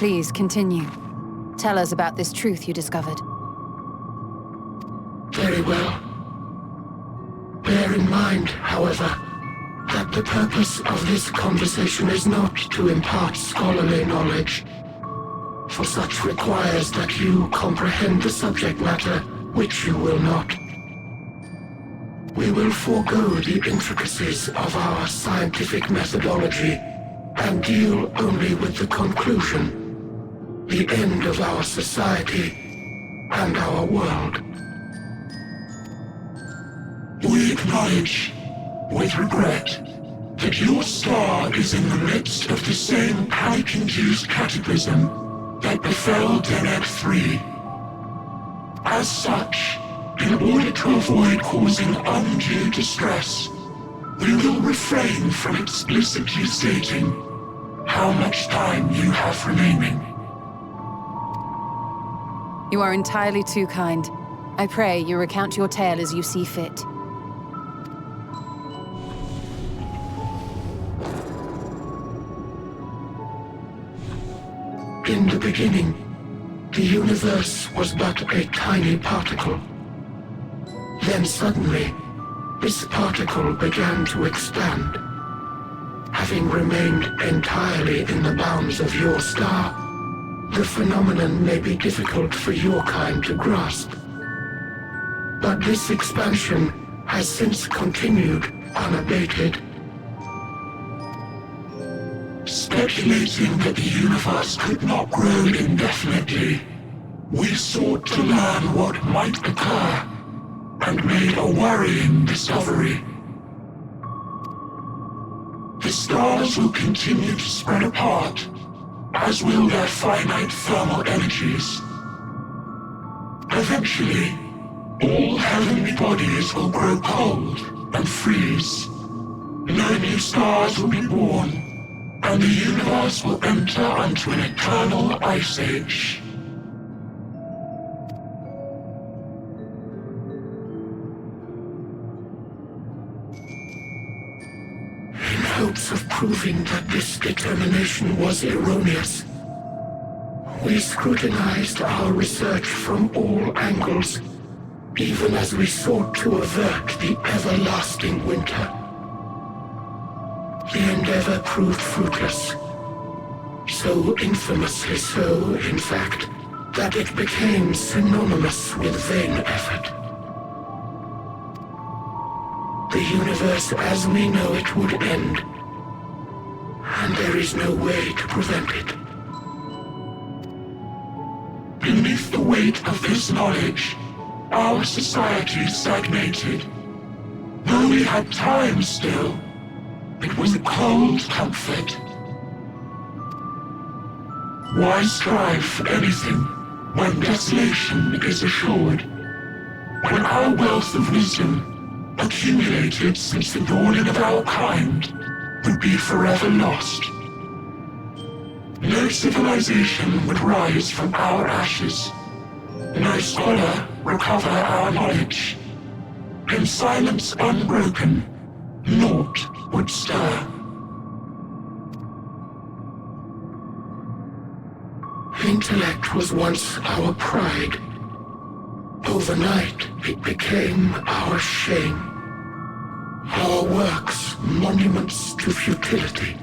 Please, continue. Tell us about this truth you discovered. Very well. Bear in mind, however, that the purpose of this conversation is not to impart scholarly knowledge, for such requires that you comprehend the subject matter, which you will not. We will forego the intricacies of our scientific methodology and deal only with the conclusion, the end of our society and our world. We acknowledge, with regret, that your star is in the midst of the same panic-induced cataclysm that befell Deneb 3. As such, in order to avoid causing undue distress, we will refrain from explicitly stating how much time you have remaining. You are entirely too kind. I pray you recount your tale as you see fit. In the beginning, the universe was but a tiny particle. Then suddenly, this particle began to expand. Having remained entirely in the bounds of your star, the phenomenon may be difficult for your kind to grasp. But this expansion has since continued unabated. Speculating that the universe could not grow indefinitely, we sought to learn what might occur, and made a worrying discovery. The stars will continue to spread apart, as will their finite thermal energies. Eventually, all heavenly bodies will grow cold and freeze. No new stars will be born, and the universe will enter onto an eternal ice age. In hopes of proving that this determination was erroneous, we scrutinized our research from all angles, even as we sought to avert the everlasting winter. The endeavor proved fruitless. So infamously so, in fact, that it became synonymous with vain effort. The universe as we know it would end, and there is no way to prevent it. Beneath the weight of this knowledge, our society stagnated. Though we had time still, it was a cold comfort. Why strive for anything when desolation is assured? When our wealth of wisdom, accumulated since the dawning of our kind, would be forever lost. No civilization would rise from our ashes. No scholar recover our knowledge. In silence unbroken, naught would stir. Intellect was once our pride. Overnight, it became our shame. Our works, monuments to futility.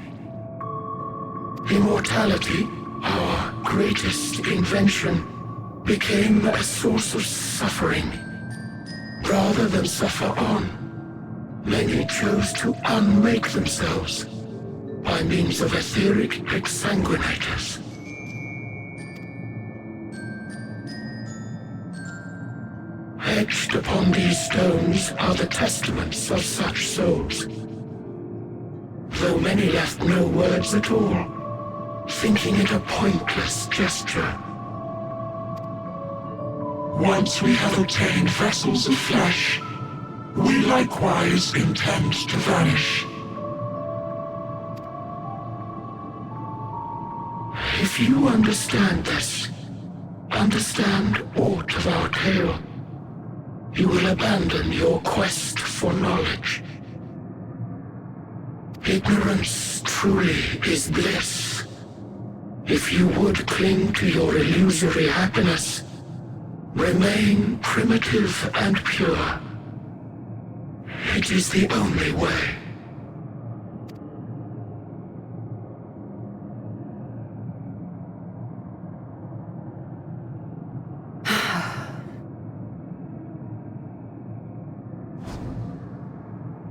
Immortality, our greatest invention, became a source of suffering. Rather than suffer on, many chose to unmake themselves by means of etheric exsanguinators. Etched upon these stones are the testaments of such souls, though many left no words at all, thinking it a pointless gesture. Once we have obtained vessels of flesh, we likewise intend to vanish. If you understand this, understand aught of our tale, you will abandon your quest for knowledge. Ignorance truly is bliss, If you would cling to your illusory happiness, remain primitive and pure. It is the only way.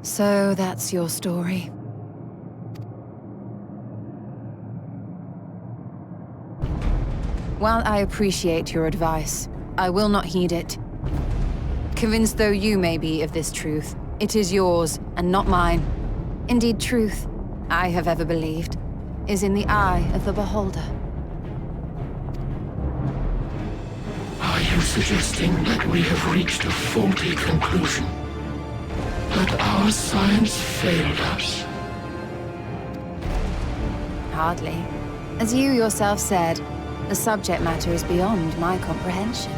So that's your story. While I appreciate your advice, I will not heed it. Convinced though you may be of this truth, it is yours and not mine. Indeed, truth, I have ever believed, is in the eye of the beholder. Are you suggesting that we have reached a faulty conclusion? That our science failed us? Hardly. As you yourself said, the subject matter is beyond my comprehension.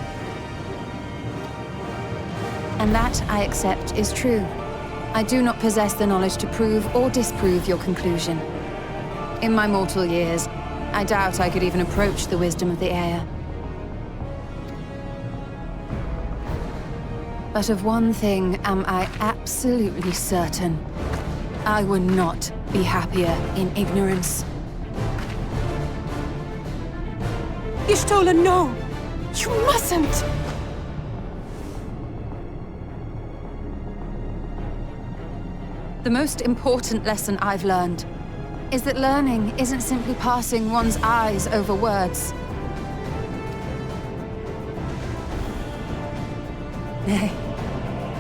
And that, I accept, is true. I do not possess the knowledge to prove or disprove your conclusion. In my mortal years, I doubt I could even approach the wisdom of the air. But of one thing am I absolutely certain. I would not be happier in ignorance. Y'shtola, no! You mustn't! The most important lesson I've learned is that learning isn't simply passing one's eyes over words. Nay,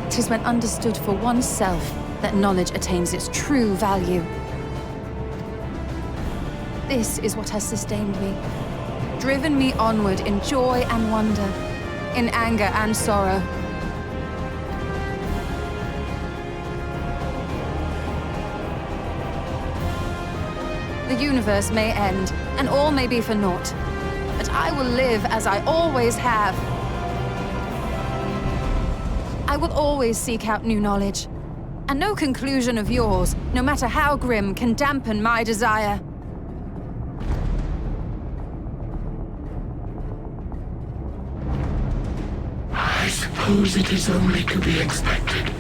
it is when understood for oneself that knowledge attains its true value. This is what has sustained me, driven me onward in joy and wonder, in anger and sorrow. The universe may end, and all may be for naught, but I will live as I always have. I will always seek out new knowledge, and no conclusion of yours, no matter how grim, can dampen my desire. I suppose it is only to be expected.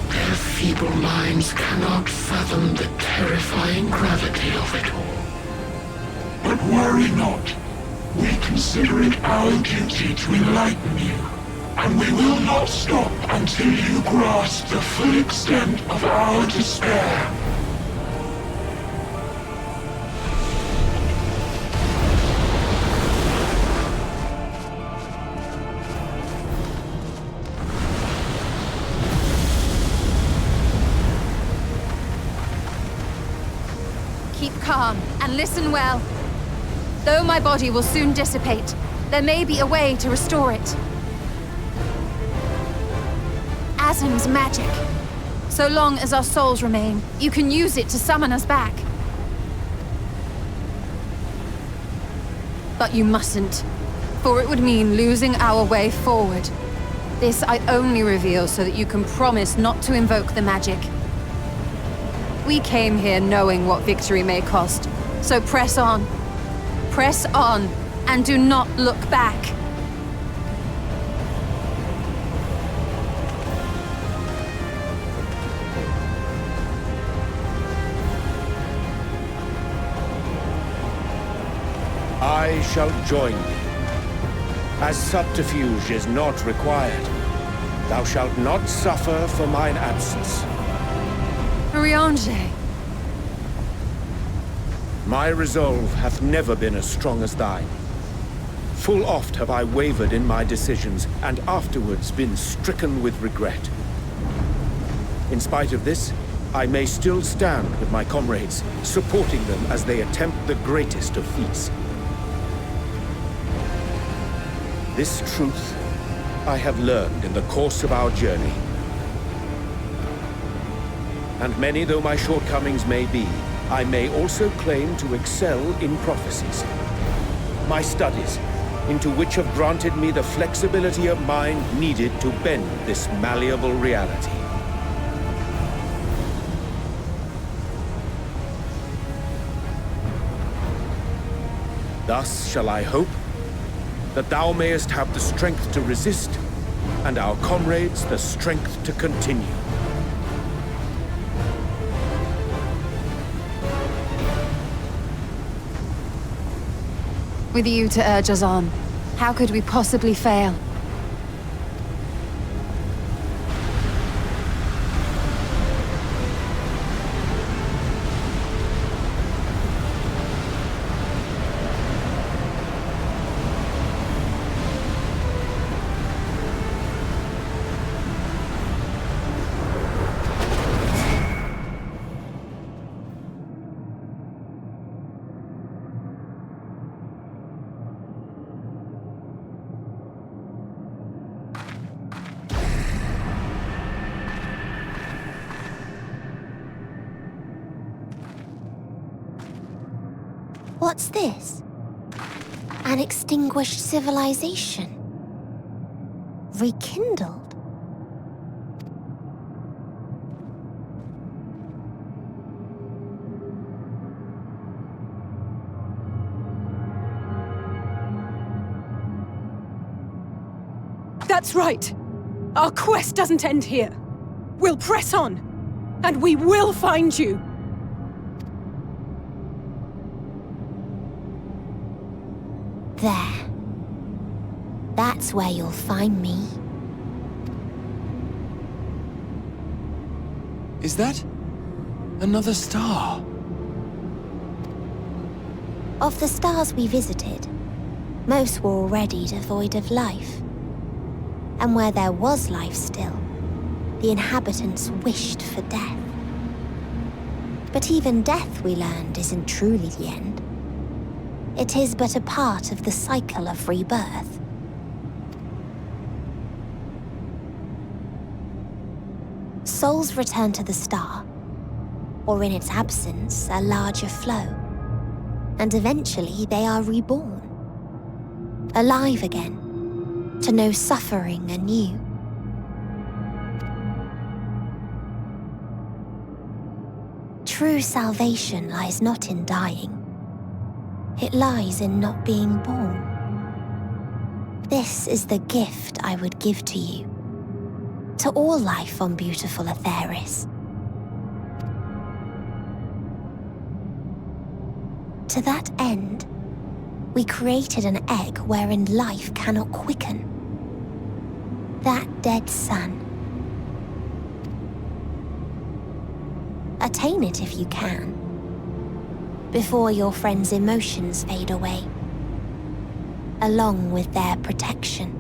Their feeble minds cannot fathom the terrifying gravity of it all. But worry not. We consider it our duty to enlighten you, and we will not stop until you grasp the full extent of our despair. Keep calm and listen well. Though my body will soon dissipate, there may be a way to restore it. Asm's magic. So long as our souls remain, you can use it to summon us back. But you mustn't, for it would mean losing our way forward. This I only reveal so that you can promise not to invoke the magic. We came here knowing what victory may cost, so press on, and do not look back. I shall join thee. As subterfuge is not required, thou shalt not suffer for mine absence. Riange. My resolve hath never been as strong as thine. Full oft have I wavered in my decisions, and afterwards been stricken with regret. In spite of this, I may still stand with my comrades, supporting them as they attempt the greatest of feats. This truth I have learned in the course of our journey. And many though my shortcomings may be, I may also claim to excel in prophecies. My studies, into which have granted me the flexibility of mind needed to bend this malleable reality. Thus shall I hope that thou mayest have the strength to resist, and our comrades the strength to continue. With you to urge us on, how could we possibly fail? What's this? An extinguished civilization? Rekindled? That's right! Our quest doesn't end here. We'll press on, and we will find you! There. That's where you'll find me. Is that another star? Of the stars we visited, most were already devoid of life. And where there was life still, the inhabitants wished for death. But even death, we learned, isn't truly the end. It is but a part of the cycle of rebirth. Souls return to the star, or in its absence, a larger flow. And eventually they are reborn. Alive again, to know suffering anew. True salvation lies not in dying. It lies in not being born. This is the gift I would give to you, to all life on beautiful Aetheris. To that end, we created an egg wherein life cannot quicken. That dead sun. Attain it if you can, before your friends' emotions fade away, along with their protection.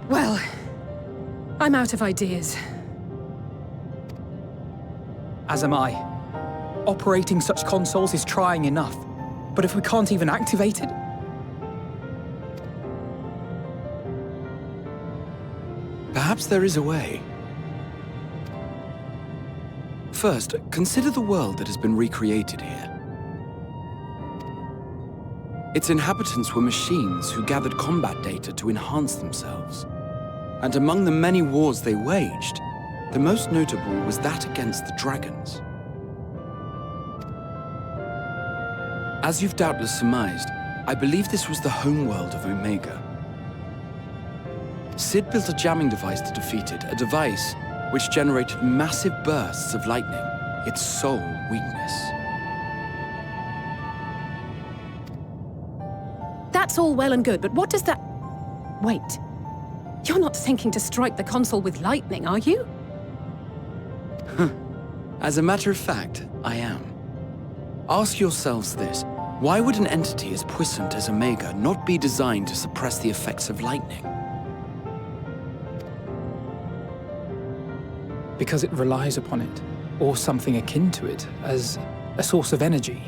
Well, I'm out of ideas. As am I. Operating such consoles is trying enough. But if we can't even activate it? Perhaps there is a way. First, consider the world that has been recreated here. Its inhabitants were machines who gathered combat data to enhance themselves. And among the many wars they waged, the most notable was that against the dragons. As you've doubtless surmised, I believe this was the homeworld of Omega. Sid built a jamming device to defeat it, a device which generated massive bursts of lightning, its sole weakness. That's all well and good, but what does that... Wait. You're not thinking to strike the console with lightning, are you? As a matter of fact, I am. Ask yourselves this. Why would an entity as puissant as Omega not be designed to suppress the effects of lightning? Because it relies upon it, or something akin to it, as a source of energy.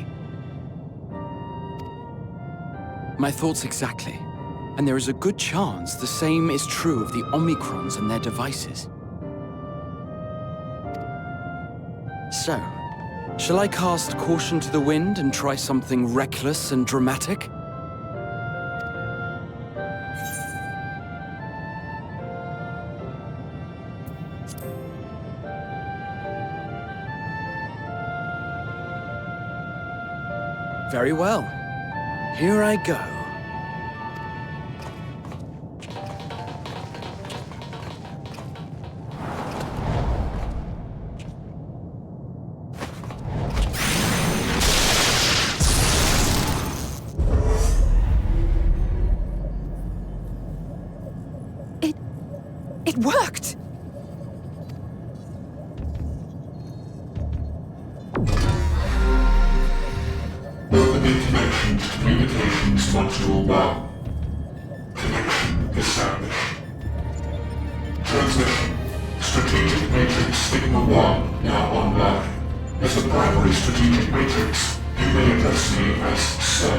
My thoughts exactly. And there is a good chance the same is true of the Omicrons and their devices. So, shall I cast caution to the wind and try something reckless and dramatic? Very well. Here I go. It worked! Open information to Communications Module 1. Connection established. Transmission. Strategic Matrix Sigma 1 now online. As a primary strategic matrix, you may address me as Sir.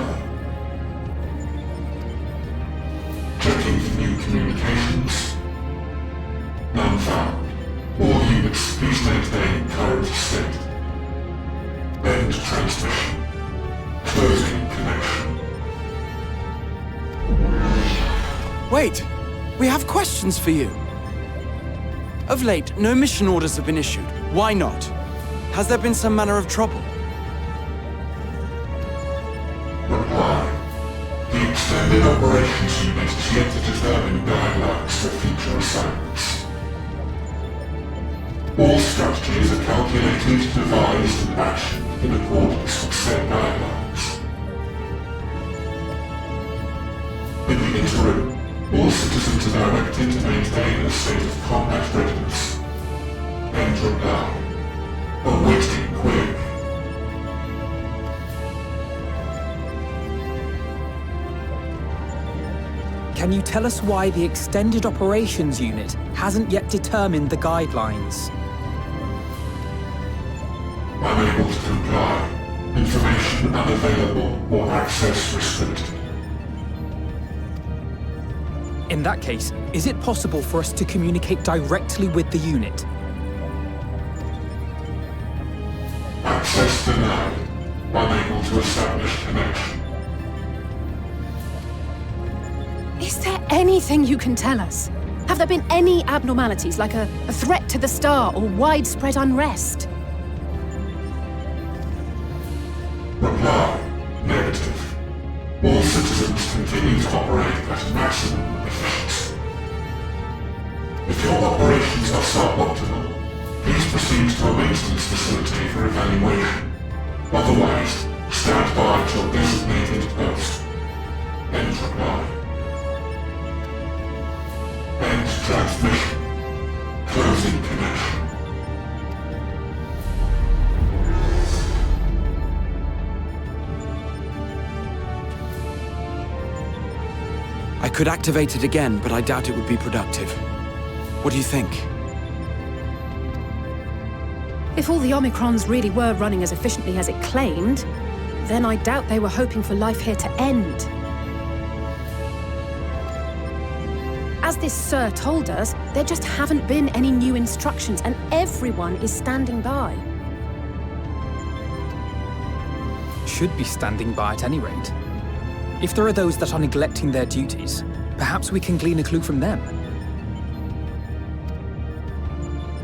Checking for new communications. None found. All units, please maintain current state. End transmission. Closing connection. Wait! We have questions for you! Of late, no mission orders have been issued. Why not? Has there been some manner of trouble? Reply. The Extended Operations Unit is yet to determine guidelines for future assignments. All strategies are calculated, devised, and actioned in accordance with said guidelines. In the interim, all citizens are directed to maintain a state of combat readiness. End reply. Awaiting query. Can you tell us why the Extended Operations Unit hasn't yet determined the guidelines? Unable to comply. Information unavailable or access restricted. In that case, is it possible for us to communicate directly with the unit? Access denied. Unable to establish connection. Is there anything you can tell us? Have there been any abnormalities, like a threat to the star or widespread unrest? Reply. Negative. All citizens continue to operate at maximum efficiency. If your operations are suboptimal, please proceed to a maintenance facility for evaluation. Otherwise, stand by at your designated post. End reply. End transmission. Closing connection. I could activate it again, but I doubt it would be productive. What do you think? If all the Omicrons really were running as efficiently as it claimed, then I doubt they were hoping for life here to end. As this Sir told us, there just haven't been any new instructions, and everyone is standing by. Should be standing by at any rate. If there are those that are neglecting their duties, perhaps we can glean a clue from them.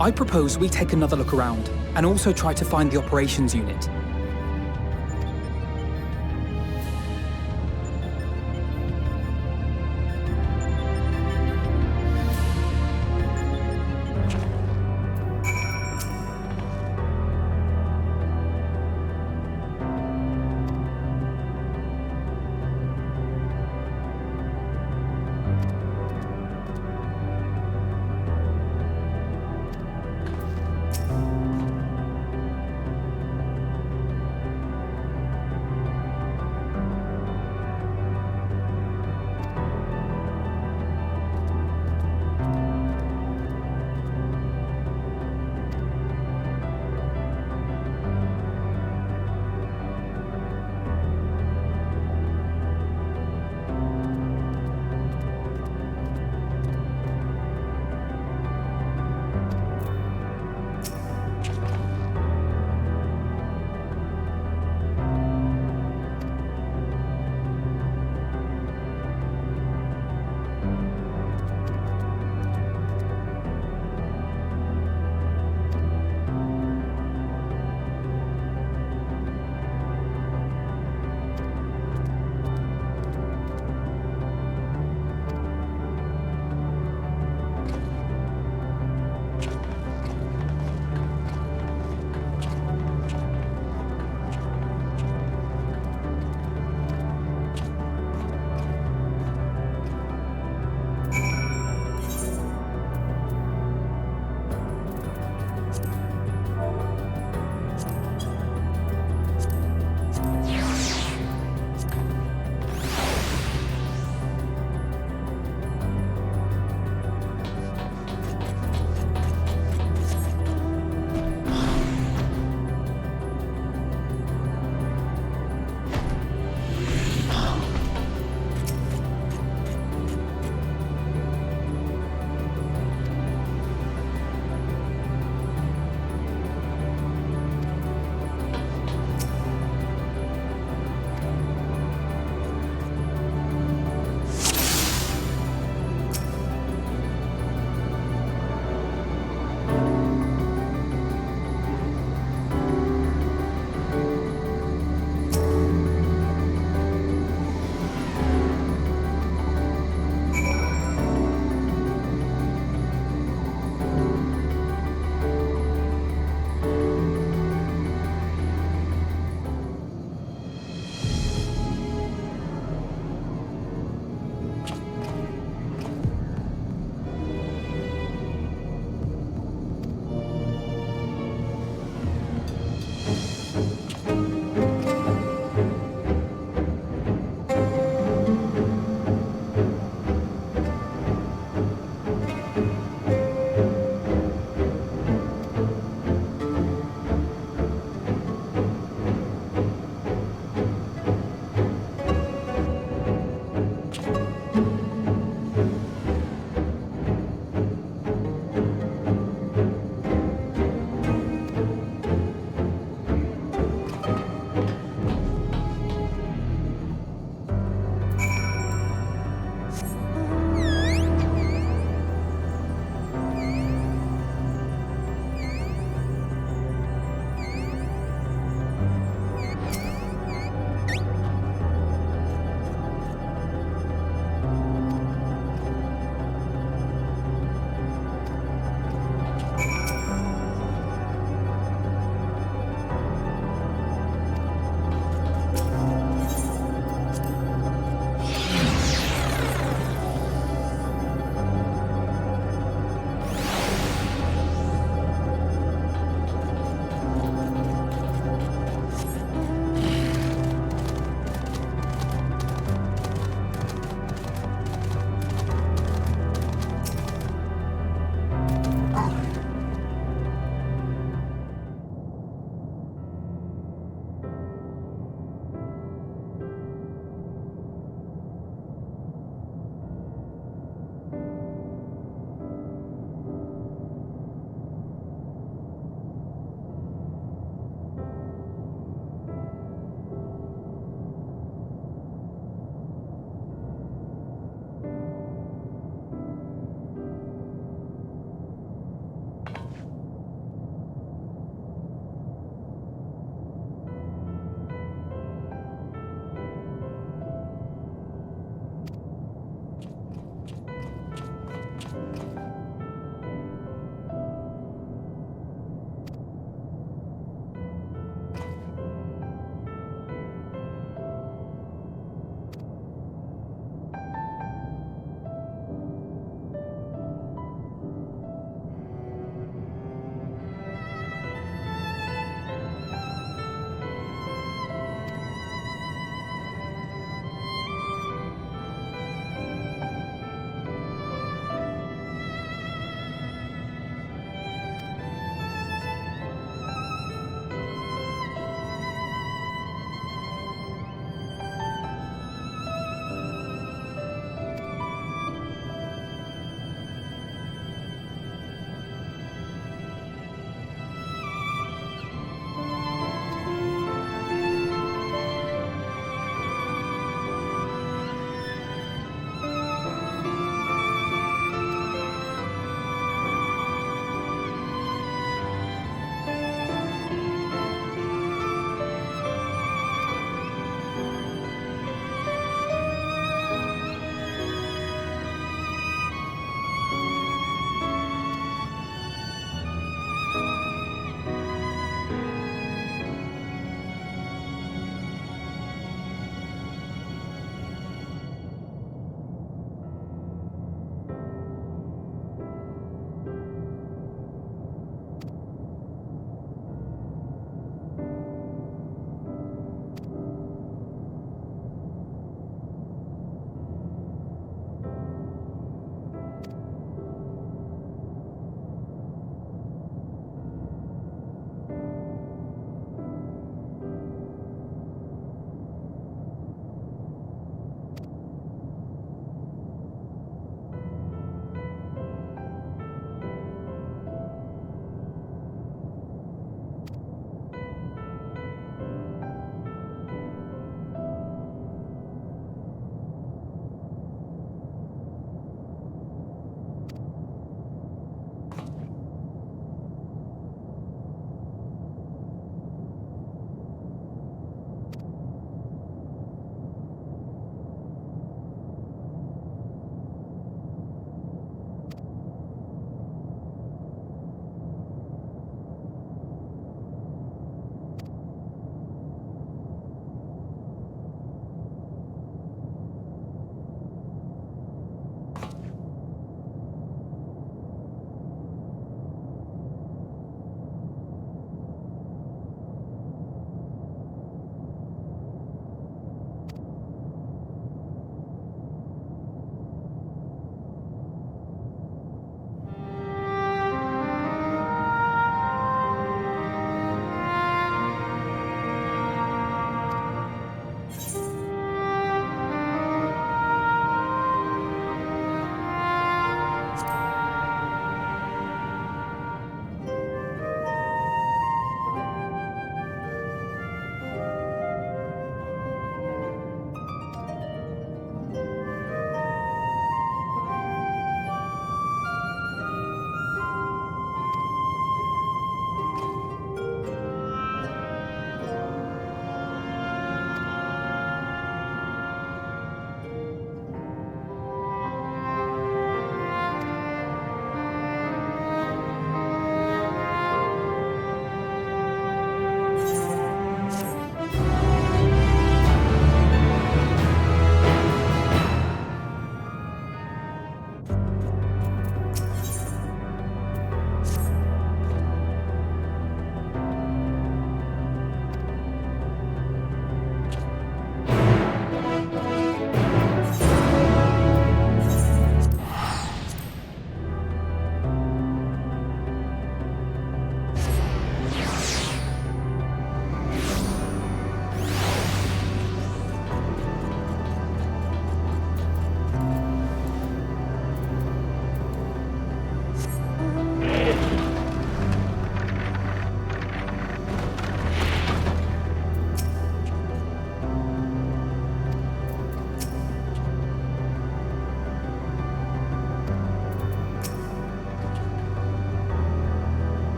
I propose we take another look around, and also try to find the operations unit.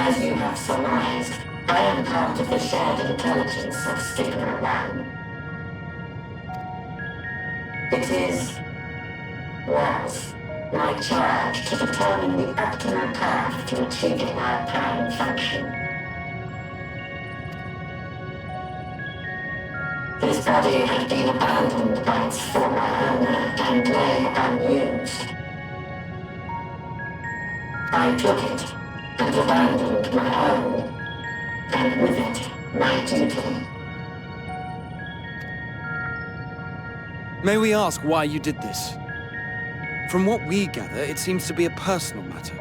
As you have surmised, I am part of the shared intelligence of Stigma 1. It was my charge to determine the optimal path to achieving our prime function. His body had been abandoned by its former owner and lay unused. I took it and abandoned my own, and with it, my duty. May we ask why you did this? From what we gather, it seems to be a personal matter.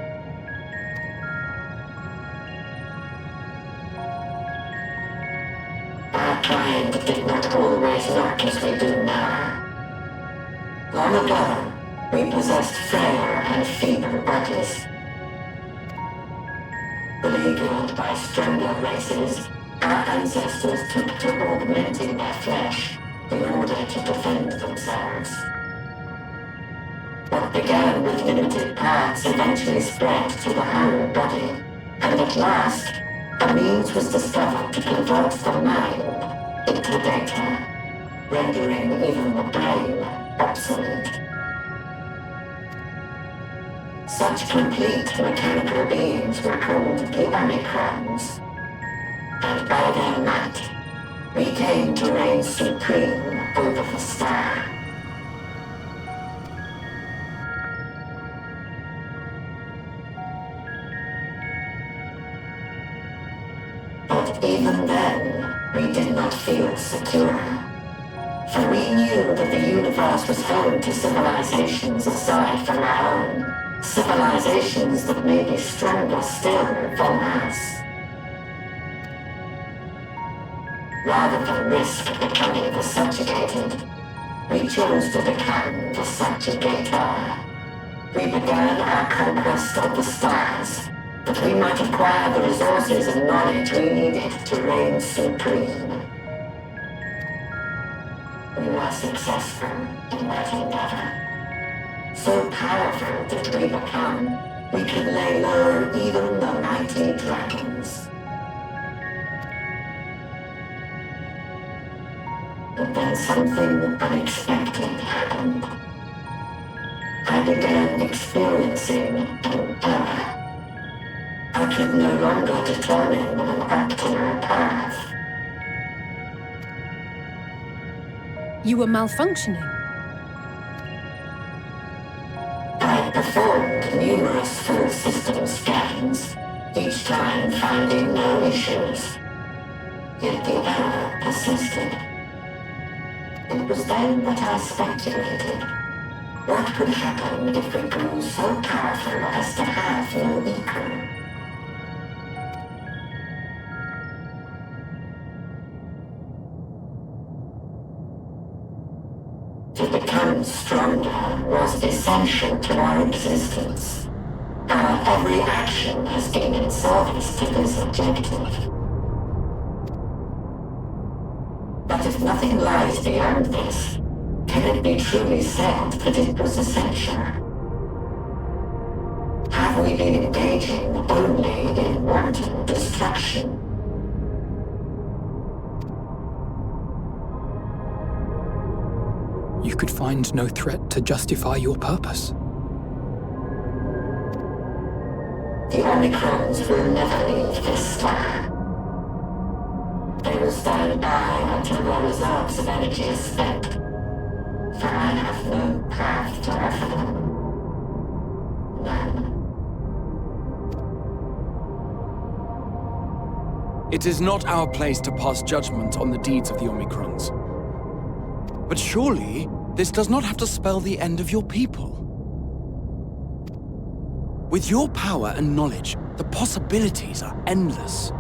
Our kind did not always look as we do now. Long ago, we possessed frail and feeble bodies. Beleaguered by stronger races, our ancestors took to augmenting their flesh in order to defend themselves. What began with limited parts eventually spread to the whole body, and at last, a means was discovered to convert the mind into data, rendering even the brain obsolete. Such complete mechanical beings were called the Omicrons, and by their might, we came to reign supreme over the star. But even then, we did not feel secure. For we knew that the universe was home to civilizations aside from our own. Civilizations that may be stronger still than us. Rather than risk becoming the subjugated, we chose to become the subjugator. We began our conquest of the stars, that we might acquire the resources and knowledge we needed to reign supreme. We were successful in that endeavor. So powerful did we become, we could lay low even the mighty dragons. But then something unexpected happened. I began experiencing an error. I could no longer determine an optimal path. You were malfunctioning. I performed numerous full system scans, each time finding no issues. Yet the error persisted. It was then that I speculated. What could happen if we grew so powerful as to have no equal? To become stronger was essential to our existence. Our every action has been in service to this objective. But if nothing lies beyond this, can it be truly said that it was essential? Have we been engaging only in wanton destruction? You could find no threat to justify your purpose. The Omicrons will never leave this star. They will stand by until their reserves of energy is spent, for I have no path to offer them. None. It is not our place to pass judgment on the deeds of the Omicrons. But surely, this does not have to spell the end of your people. With your power and knowledge, the possibilities are endless.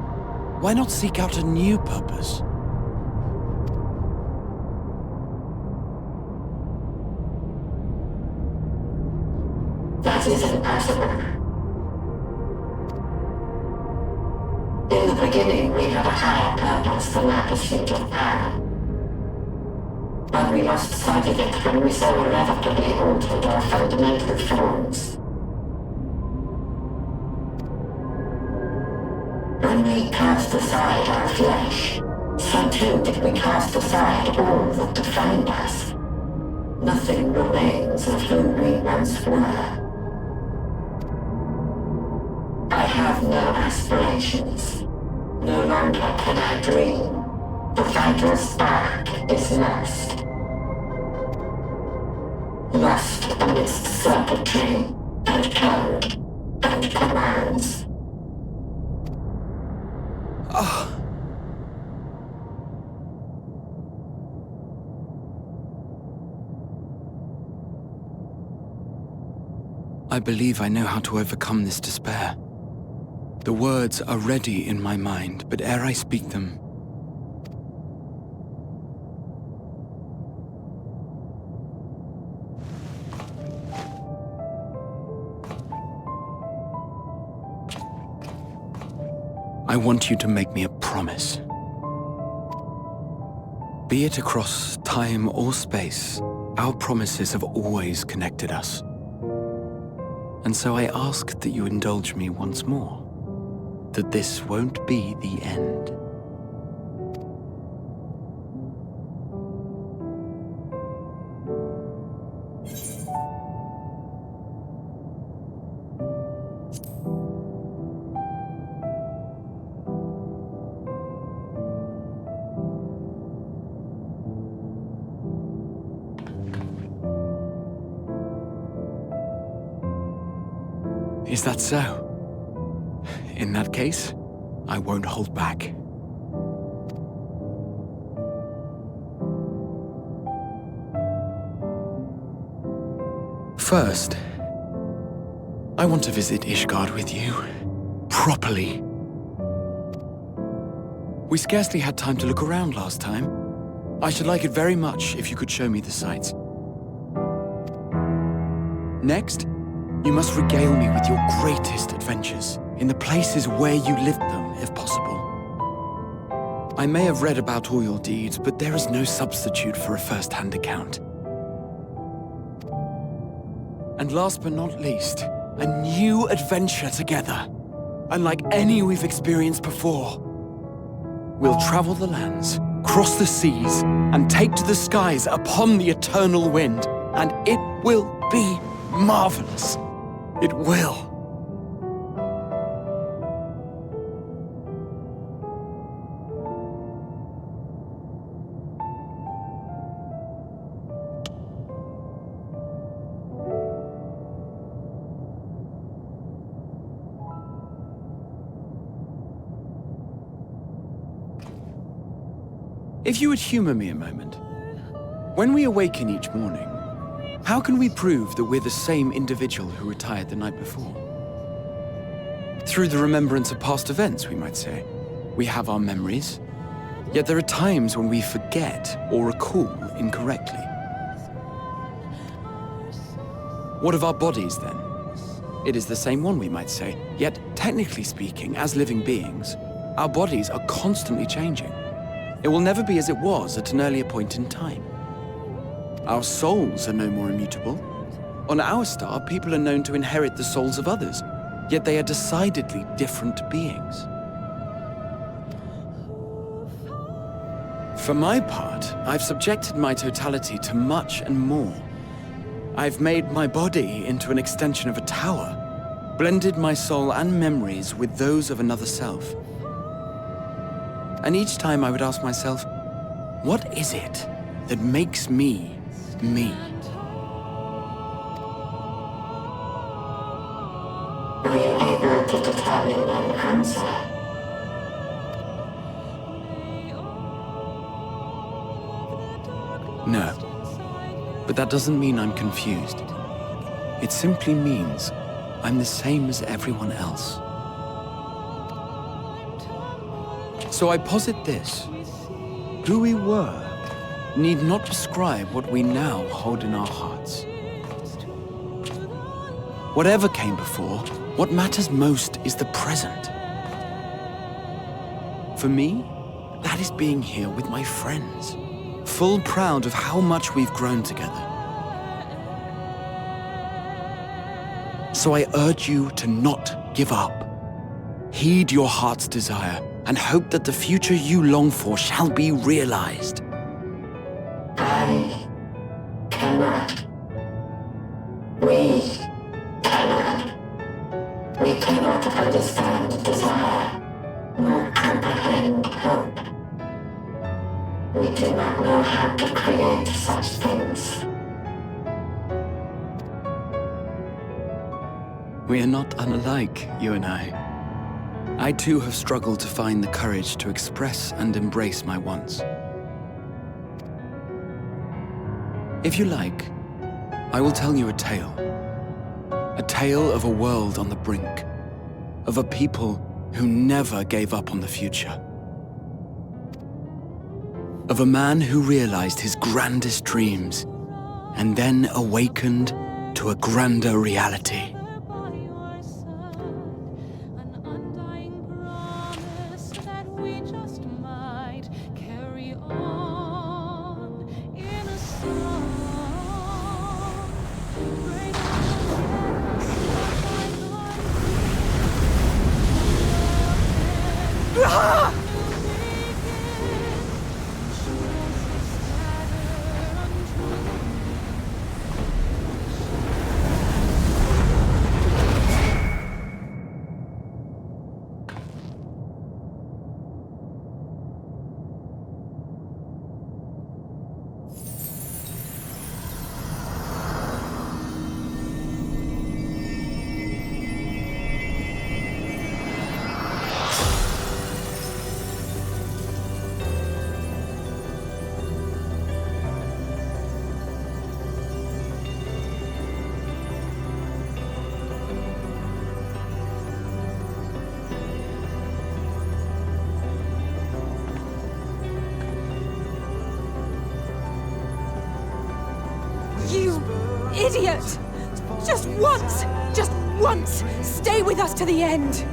Why not seek out a new purpose? That is impossible. In the beginning, we had a higher purpose than our pursuit of power. But we lost sight of it when we so irrevocably altered our fundamental forms. we cast aside our flesh, so too did we cast aside all that defined us. Nothing remains of who we once were. I have no aspirations. No longer can I dream. The vital spark is lost. Lost amidst circuitry and code and commands. I believe I know how to overcome this despair. The words are ready in my mind, but ere I speak them, I want you to make me a promise. Be it across time or space, our promises have always connected us. And so I ask that you indulge me once more, that this won't be the end. Is that so? In that case, I won't hold back. First, I want to visit Ishgard with you, properly. We scarcely had time to look around last time. I should like it very much if you could show me the sights. Next, you must regale me with your greatest adventures, in the places where you lived them, if possible. I may have read about all your deeds, but there is no substitute for a first-hand account. And last but not least, a new adventure together, unlike any we've experienced before. We'll travel the lands, cross the seas, and take to the skies upon the eternal wind, and it will be marvelous. It will. If you would humor me a moment, when we awaken each morning, how can we prove that we're the same individual who retired the night before? Through the remembrance of past events, we might say. We have our memories, yet there are times when we forget or recall incorrectly. What of our bodies, then? It is the same one, we might say, yet technically speaking, as living beings, our bodies are constantly changing. It will never be as it was at an earlier point in time. Our souls are no more immutable. On our star, people are known to inherit the souls of others, yet they are decidedly different beings. For my part, I've subjected my totality to much and more. I've made my body into an extension of a tower, blended my soul and memories with those of another self. And each time I would ask myself, what is it that makes me me? Are you able to determine an answer? No. But that doesn't mean I'm confused. It simply means I'm the same as everyone else. So I posit this. Who we were need not describe what we now hold in our hearts. Whatever came before, what matters most is the present. For me, that is being here with my friends, full proud of how much we've grown together. So I urge you to not give up. Heed your heart's desire and hope that the future you long for shall be realized. I cannot. We cannot. We cannot understand desire, nor comprehend hope. We do not know how to create such things. We are not unlike, you and I. I too have struggled to find the courage to express and embrace my wants. If you like, I will tell you a tale. A tale of a world on the brink, of a people who never gave up on the future. Of a man who realized his grandest dreams, and then awakened to a grander reality. You idiot! Just once, stay with us to the end!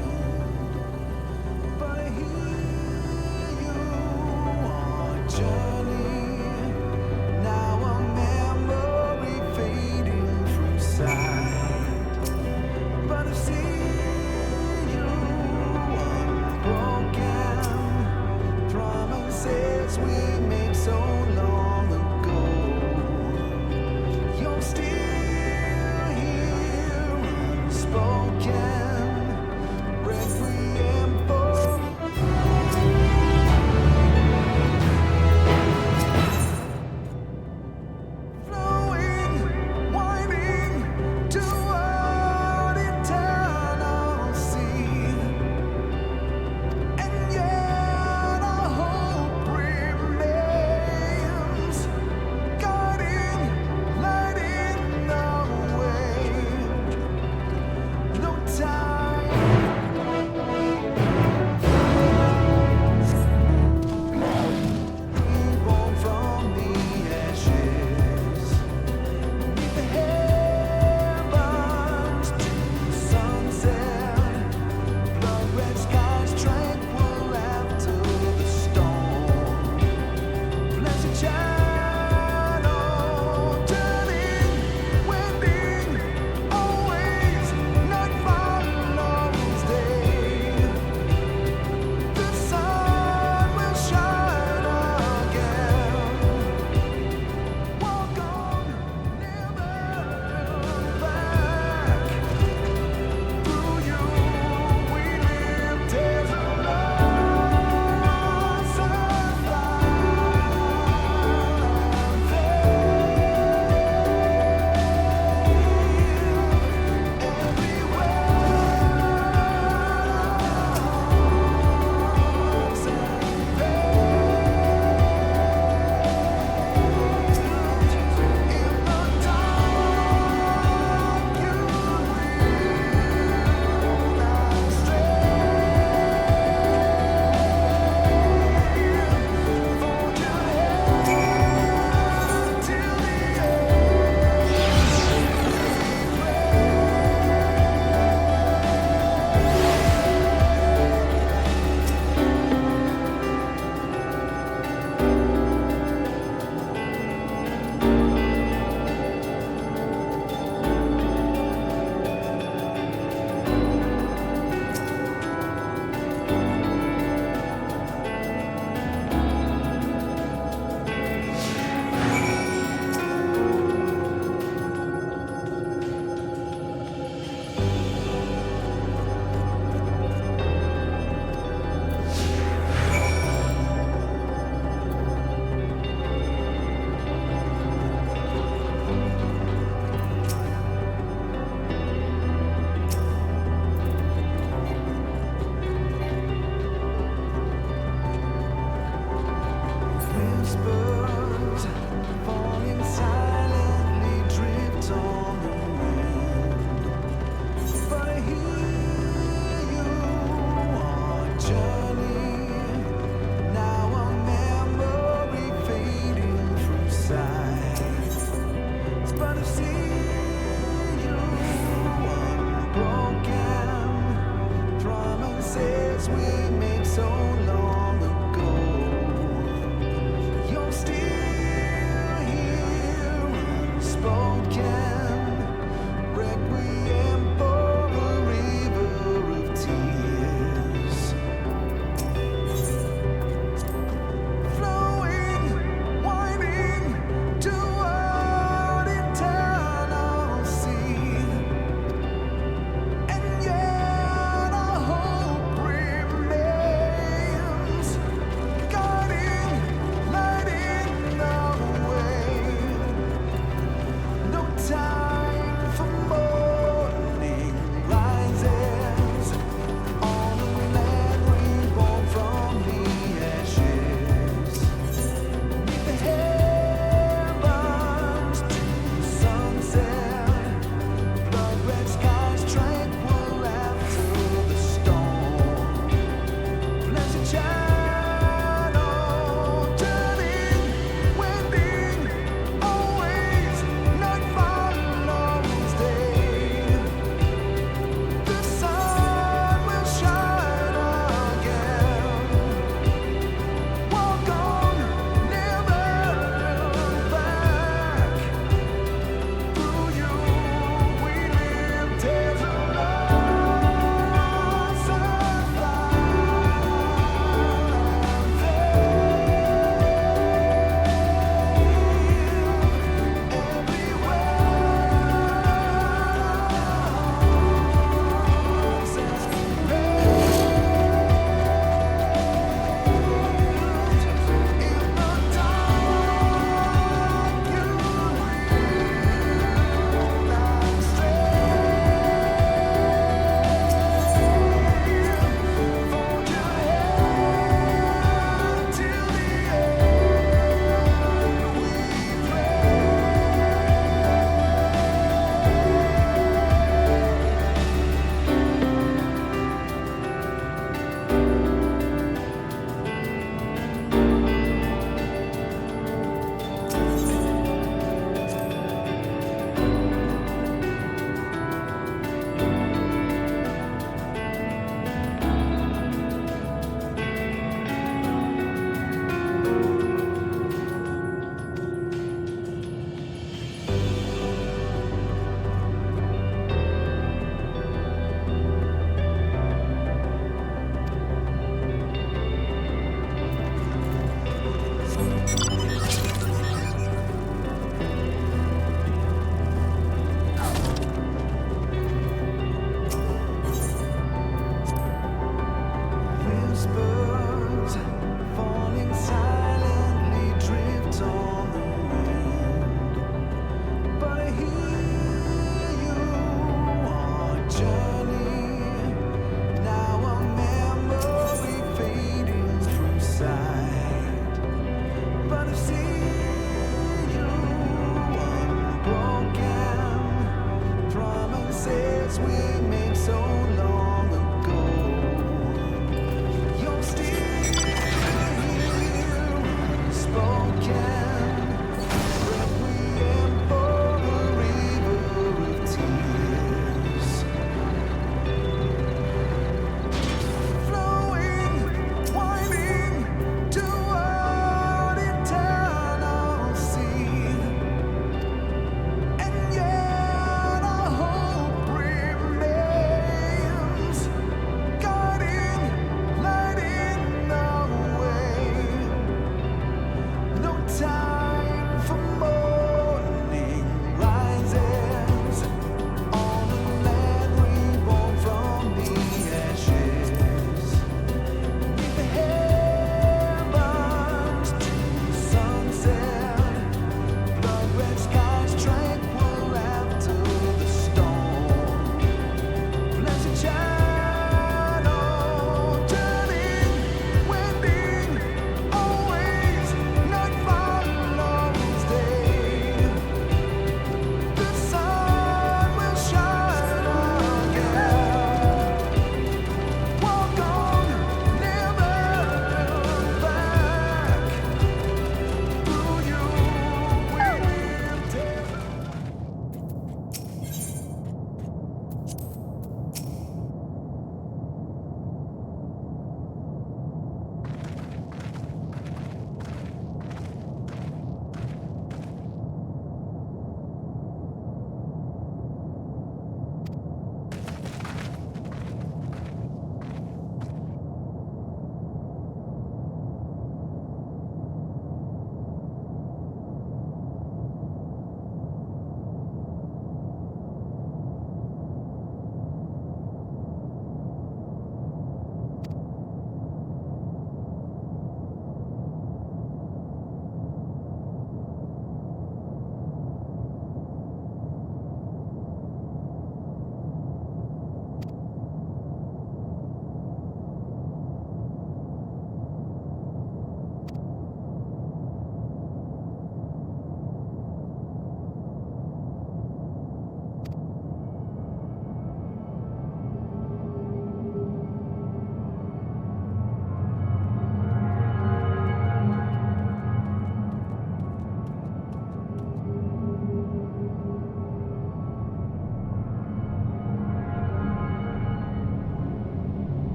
wind.